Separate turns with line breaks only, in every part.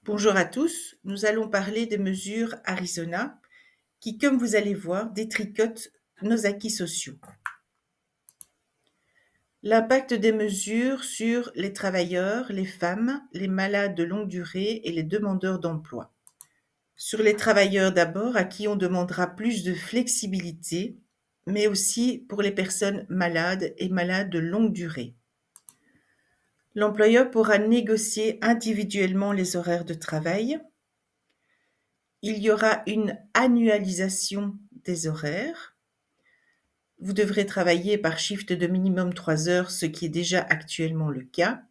Bonjour à tous, nous allons parler des mesures Arizona qui, comme vous allez voir, détricotent nos acquis sociaux. L'impact des mesures sur les travailleurs, les femmes, les malades de longue durée et les demandeurs d'emploi. Sur les travailleurs d'abord, à qui on demandera plus de flexibilité, mais aussi pour les personnes malades et malades de longue durée. L'employeur pourra négocier individuellement les horaires de travail. Il y aura une annualisation des horaires. Vous devrez travailler par shift de minimum 3 heures, ce qui est déjà actuellement le cas.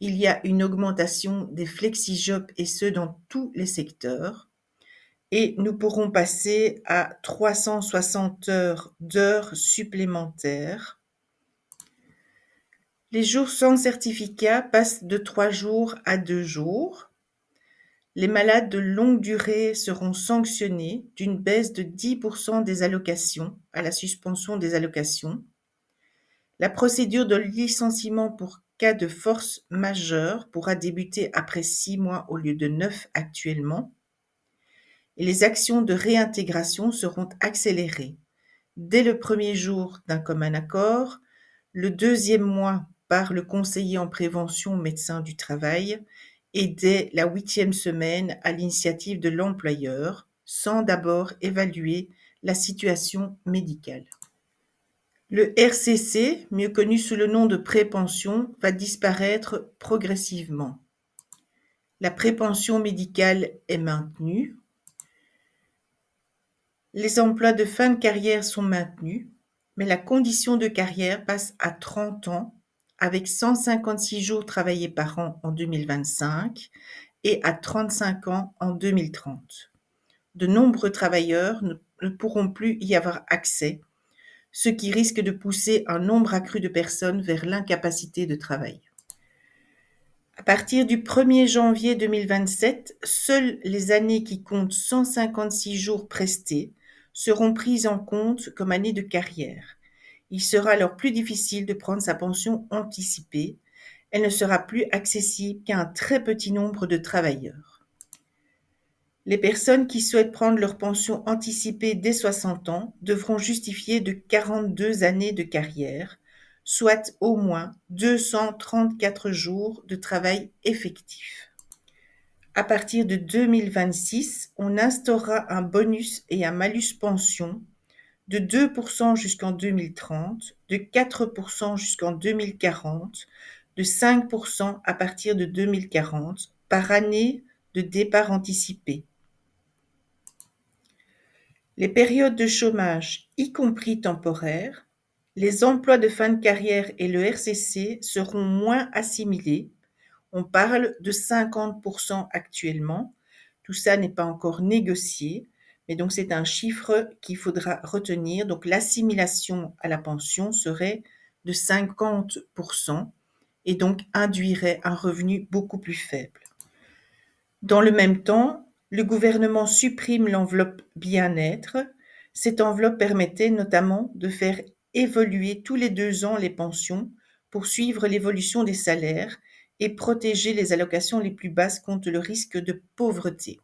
Il y a une augmentation des flexi-jobs et ce dans tous les secteurs. Et nous pourrons passer à 360 heures d'heures supplémentaires. Les jours sans certificat passent de 3 jours à 2 jours. Les malades de longue durée seront sanctionnés d'une baisse de 10% des allocations à la suspension des allocations. La procédure de licenciement pour cas de force majeure pourra débuter après 6 mois au lieu de 9 actuellement. Et les actions de réintégration seront accélérées dès le premier jour d'un commun accord, le deuxième mois par le conseiller en prévention médecin du travail et dès la 8e semaine à l'initiative de l'employeur, sans d'abord évaluer la situation médicale. Le RCC, mieux connu sous le nom de prépension, va disparaître progressivement. La prépension médicale est maintenue. Les emplois de fin de carrière sont maintenus, mais la condition de carrière passe à 30 ans avec 156 jours travaillés par an en 2025 et à 35 ans en 2030. De nombreux travailleurs ne pourront plus y avoir accès, ce qui risque de pousser un nombre accru de personnes vers l'incapacité de travail. À partir du 1er janvier 2027, seules les années qui comptent 156 jours prestés seront prises en compte comme années de carrière. Il sera alors plus difficile de prendre sa pension anticipée. Elle ne sera plus accessible qu'à un très petit nombre de travailleurs. Les personnes qui souhaitent prendre leur pension anticipée dès 60 ans devront justifier de 42 années de carrière, soit au moins 234 jours de travail effectif. À partir de 2026, on instaurera un bonus et un malus pension de 2% jusqu'en 2030, de 4% jusqu'en 2040, de 5% à partir de 2040 par année de départ anticipé. Les périodes de chômage, y compris temporaires, les emplois de fin de carrière et le RCC seront moins assimilés. On parle de 50% actuellement. Tout ça n'est pas encore négocié, mais donc c'est un chiffre qu'il faudra retenir. Donc l'assimilation à la pension serait de 50% et donc induirait un revenu beaucoup plus faible. Dans le même temps, le gouvernement supprime l'enveloppe bien-être. Cette enveloppe permettait notamment de faire évoluer tous les 2 ans les pensions pour suivre l'évolution des salaires et protéger les allocations les plus basses contre le risque de pauvreté.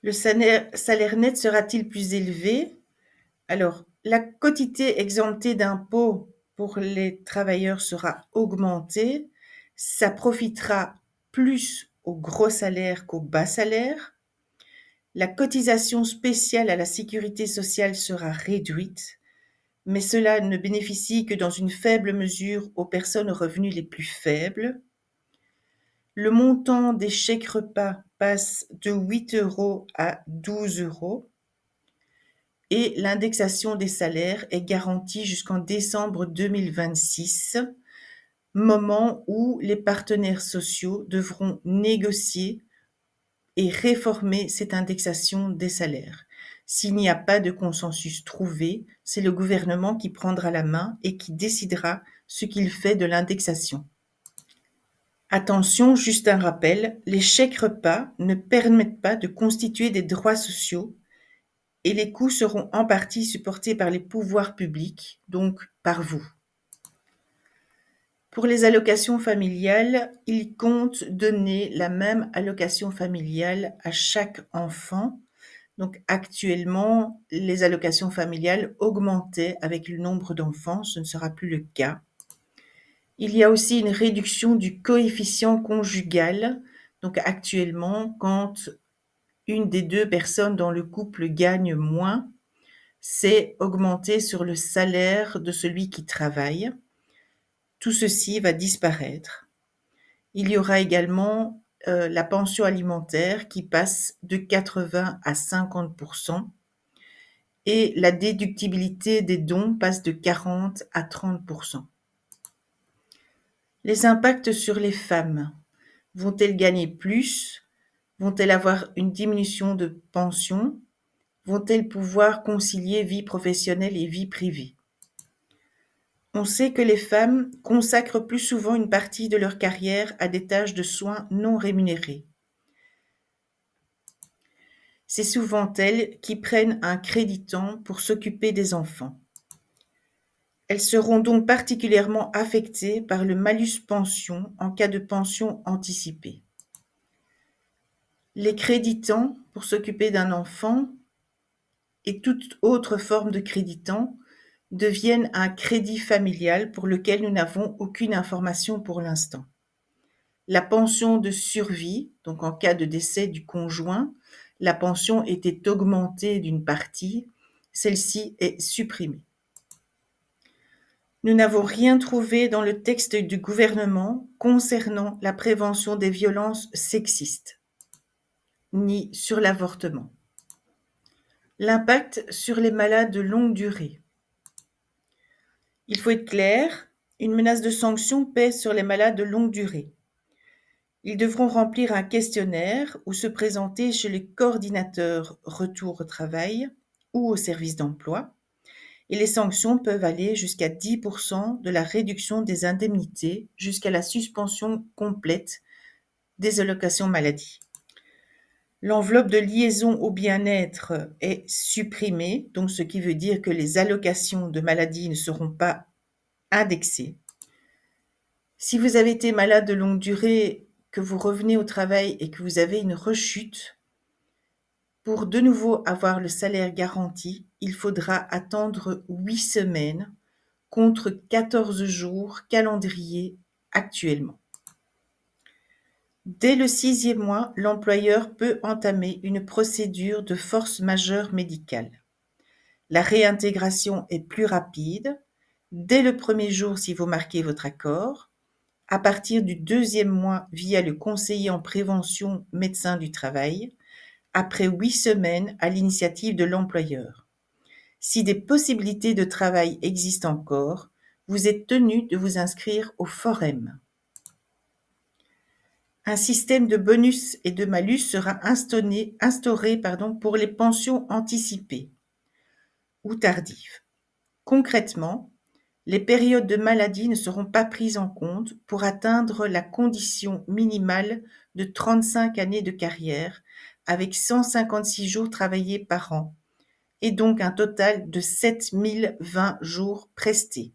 Le salaire net sera-t-il plus élevé? Alors, la quotité exemptée d'impôts pour les travailleurs sera augmentée. Ça profitera plus aux gros salaires qu'aux bas salaires. La cotisation spéciale à la sécurité sociale sera réduite, mais cela ne bénéficie que dans une faible mesure aux personnes aux revenus les plus faibles. Le montant des chèques repas passe de 8 € à 12 € et l'indexation des salaires est garantie jusqu'en décembre 2026, moment où les partenaires sociaux devront négocier et réformer cette indexation des salaires. S'il n'y a pas de consensus trouvé, c'est le gouvernement qui prendra la main et qui décidera ce qu'il fait de l'indexation. Attention, juste un rappel, les chèques repas ne permettent pas de constituer des droits sociaux et les coûts seront en partie supportés par les pouvoirs publics, donc par vous. Pour les allocations familiales, il compte donner la même allocation familiale à chaque enfant. Donc actuellement, les allocations familiales augmentaient avec le nombre d'enfants, ce ne sera plus le cas. Il y a aussi une réduction du coefficient conjugal. Donc actuellement, quand une des 2 personnes dans le couple gagne moins, c'est augmenté sur le salaire de celui qui travaille. Tout ceci va disparaître. Il y aura également la pension alimentaire qui passe de 80 à 50% et la déductibilité des dons passe de 40 à 30%. Les impacts sur les femmes. Vont-elles gagner plus? Vont-elles avoir une diminution de pension? Vont-elles pouvoir concilier vie professionnelle et vie privée? On sait que les femmes consacrent plus souvent une partie de leur carrière à des tâches de soins non rémunérées. C'est souvent elles qui prennent un crédit temps pour s'occuper des enfants. Elles seront donc particulièrement affectées par le malus pension en cas de pension anticipée. Les crédits temps pour s'occuper d'un enfant et toute autre forme de crédit temps deviennent un crédit familial pour lequel nous n'avons aucune information pour l'instant. La pension de survie, donc en cas de décès du conjoint, la pension était augmentée d'une partie, celle-ci est supprimée. Nous n'avons rien trouvé dans le texte du gouvernement concernant la prévention des violences sexistes, ni sur l'avortement. L'impact sur les malades de longue durée. Il faut être clair, une menace de sanction pèse sur les malades de longue durée. Ils devront remplir un questionnaire ou se présenter chez le coordinateur retour au travail ou au service d'emploi, et les sanctions peuvent aller jusqu'à 10% de la réduction des indemnités jusqu'à la suspension complète des allocations maladie. L'enveloppe de liaison au bien-être est supprimée, donc ce qui veut dire que les allocations de maladie ne seront pas indexées. Si vous avez été malade de longue durée, que vous revenez au travail et que vous avez une rechute, pour de nouveau avoir le salaire garanti, il faudra attendre 8 semaines contre 14 jours calendrier actuellement. Dès le 6e mois, l'employeur peut entamer une procédure de force majeure médicale. La réintégration est plus rapide, dès le 1er jour si vous marquez votre accord, à partir du 2e mois via le conseiller en prévention médecin du travail, après 8 semaines à l'initiative de l'employeur. Si des possibilités de travail existent encore, vous êtes tenu de vous inscrire au Forem. Un système de bonus et de malus sera instauré pour les pensions anticipées ou tardives. Concrètement, les périodes de maladie ne seront pas prises en compte pour atteindre la condition minimale de 35 années de carrière avec 156 jours travaillés par an et donc un total de 7020 jours prestés.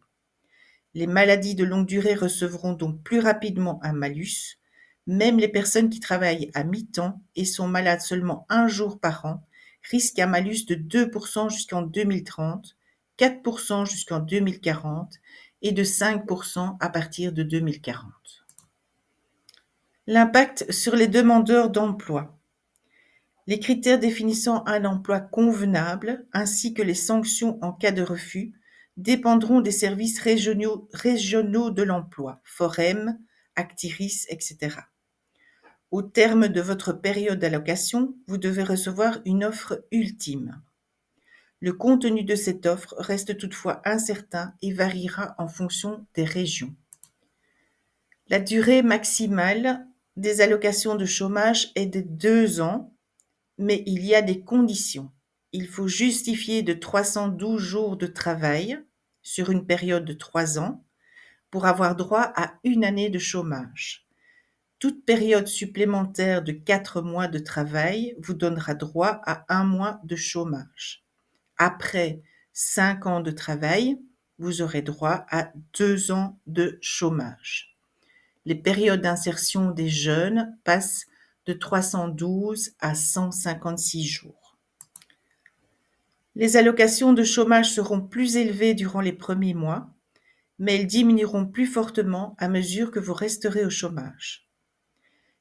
Les maladies de longue durée recevront donc plus rapidement un malus. Même les personnes qui travaillent à mi-temps et sont malades seulement 1 jour par an risquent un malus de 2% jusqu'en 2030, 4% jusqu'en 2040 et de 5% à partir de 2040. L'impact sur les demandeurs d'emploi. Les critères définissant un emploi convenable ainsi que les sanctions en cas de refus dépendront des services régionaux de l'emploi, Forem, Actiris, etc. Au terme de votre période d'allocation, vous devez recevoir une offre ultime. Le contenu de cette offre reste toutefois incertain et variera en fonction des régions. La durée maximale des allocations de chômage est de 2 ans, mais il y a des conditions. Il faut justifier de 312 jours de travail sur une période de 3 ans pour avoir droit à 1 année de chômage. Toute période supplémentaire de 4 mois de travail vous donnera droit à 1 mois de chômage. Après 5 ans de travail, vous aurez droit à 2 ans de chômage. Les périodes d'insertion des jeunes passent de 312 à 156 jours. Les allocations de chômage seront plus élevées durant les premiers mois, mais elles diminueront plus fortement à mesure que vous resterez au chômage.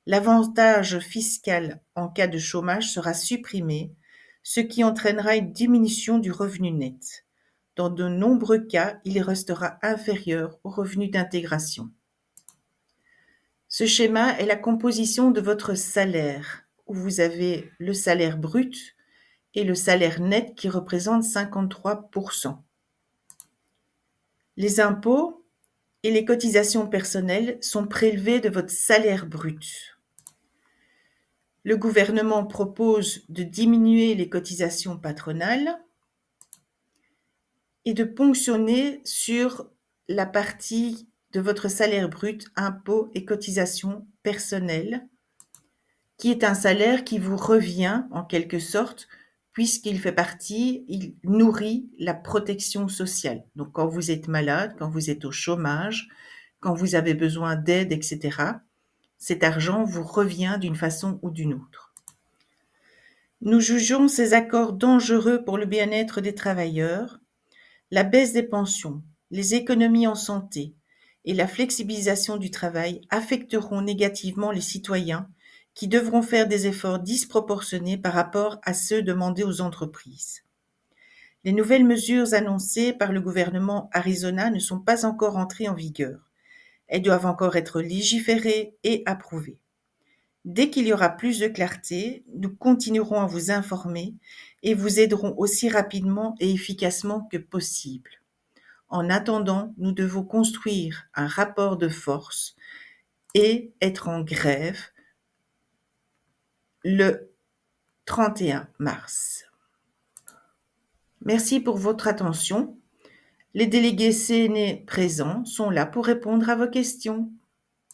L'avantage fiscal en cas de chômage sera supprimé, ce qui entraînera une diminution du revenu net. Dans de nombreux cas, il restera inférieur au revenu d'intégration. Ce schéma est la composition de votre salaire, où vous avez le salaire brut et le salaire net qui représentent 53%. Les impôts et les cotisations personnelles sont prélevés de votre salaire brut. Le gouvernement propose de diminuer les cotisations patronales et de ponctionner sur la partie de votre salaire brut, impôts et cotisations personnelles, qui est un salaire qui vous revient en quelque sorte, puisqu'il fait partie, il nourrit la protection sociale. Donc quand vous êtes malade, quand vous êtes au chômage, quand vous avez besoin d'aide, etc., cet argent vous revient d'une façon ou d'une autre. Nous jugeons ces accords dangereux pour le bien-être des travailleurs. La baisse des pensions, les économies en santé et la flexibilisation du travail affecteront négativement les citoyens qui devront faire des efforts disproportionnés par rapport à ceux demandés aux entreprises. Les nouvelles mesures annoncées par le gouvernement Arizona ne sont pas encore entrées en vigueur. Elles doivent encore être légiférées et approuvées. Dès qu'il y aura plus de clarté, nous continuerons à vous informer et vous aiderons aussi rapidement et efficacement que possible. En attendant, nous devons construire un rapport de force et être en grève le 31 mars. Merci pour votre attention. Les délégués CNE présents sont là pour répondre à vos questions.